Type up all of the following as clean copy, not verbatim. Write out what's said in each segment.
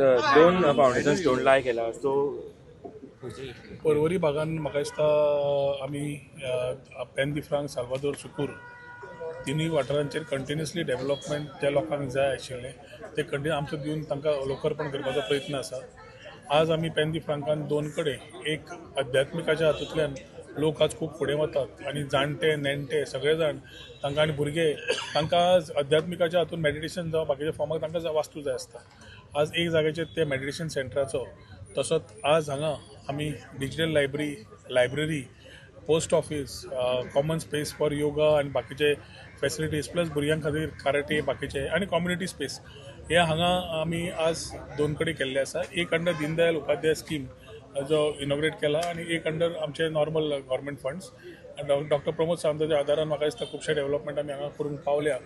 दोन foundation stone लाय केला तो पर्वरी भागान म्हाका दिसता आमी पेन दी फ्रांक साल्वादोर सुकूर तिनूय वाठारांचेर कंटिन्युअसली डेव्हलपमेंट त्या लोकांक जाय आशिल्लें ते कंटिन्यू आमचो दिवन तांकां लोकर्पण करपाचो प्रयत्न आसा. आज आमी पेन दी फ्रांकान दोन कडेन एक आध्यात्मिकाच्या हातूंतल्यान लोक आज खूब फुडें वतात आनी जाणटे नेणटे सगळे जाण तांकां आनी भुरगे तांकां आज आध्यात्मिकाच्या हातून मेडिटेशन जावं बाकीच्या फॉर्माक तांकां वास्तू जाय आसता. आज एक जाग्याचेर ते मेडिटेशन सेंटराचो तसोच आज हांगा आमी digital library post office common space for yoga आनी बाकीचे फॅसिलिटीज प्लस भुरग्यां खातीर कराटे बाकीचे आनी कम्युनिटी स्पेस हे हांगा आमी आज दोन कडेन केल्ले आसा. एक अंडर दीनदयाल उपाध्याय स्कीम जो इनॉग्रेट केला आनी एक अंडर आमचे normal government funds. Doctor Pramod सावंताच्या आदारान म्हाका दिसता खुबशे डेव्हलपमेंट आमी हांगा करूंक पावल्या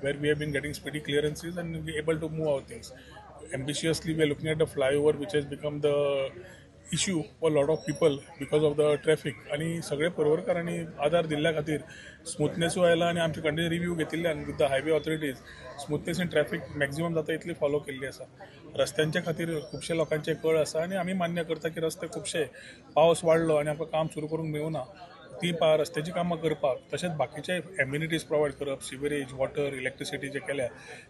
where we have been getting speedy clearances and we able to move our things. Ambitiously we are looking at the flyover which has become the issue for a lot of people because of the traffic आणि सगळे पर्वरकारांनी आदार दिल्ल्या खातीर स्मूथनेसू आयला आनी आमचे continue review घेतिल्ल्यान with the highway authorities smoothness in traffic maximum जाता इतली फॉलो केल्ली आसा. रस्त्यांच्या खातीर खुबशे लोकांचे कळ आसा आनी आमी मान्य करता की रस्ते खुबशे पावस वाडलो आनी आमकां काम सुरू करूंक मेळूना ती रस्त्याची कामां करपाक तशेंच बाकीचे एम्युनिटीज प्रोवायड करप सिवेरेज वॉटर इलेक्ट्रिसिटी जे केल्या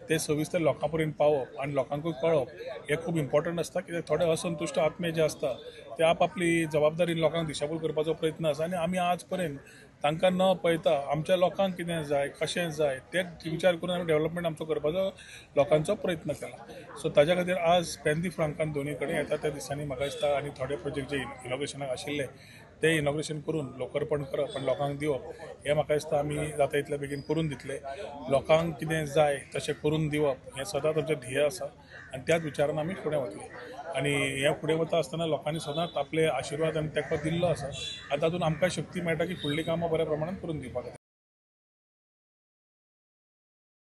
ते सविस्तर लोकां पर्यंत पावप आनी लोकांकूय कळप हे खूब इम्पॉर्टंट आसता. कित्याक थोडे असंतुश्ट आत्मे जे आसता ते आपली जबाबदारी लोकांक दिशाभूल करपाचो प्रयत्न आसा आनी आमी आज पर्यंत तांकां न पळयता आमच्या लोकांक कितें जाय कशें जाय ते विचार करून आमी डेव्हलपमेंट आमचो करपाचो लोकांचो प्रयत्न केला. सो ताच्या खातीर आज पेन दी फ्रांकान दोनूय कडेन येता त्या दिसांनी म्हाका दिसता आनी थोडे प्रोजेक्ट जे इनॉग्रेशनाक आशिल्ले ते इनॉग्रेशन करून लोकर्पण करप आनी लोकांक दिवप हे म्हाका दिसता आमी जाता इतले बेगीन करून दितले. लोकांक कितें जाय तशें करून दिवप हें सदांच आमचें ध्येय आसा आनी त्याच विचारान आमी फुडें वतले. आनी हे फुडें वता आसतना लोकांनी सदांच आपले आशिर्वाद आनी तेंको दिल्लो आसा आनी तातूंत आमकां शक्ती मेळटा की फुडलीं कामां बऱ्या प्रमाणान करून दिवपाक.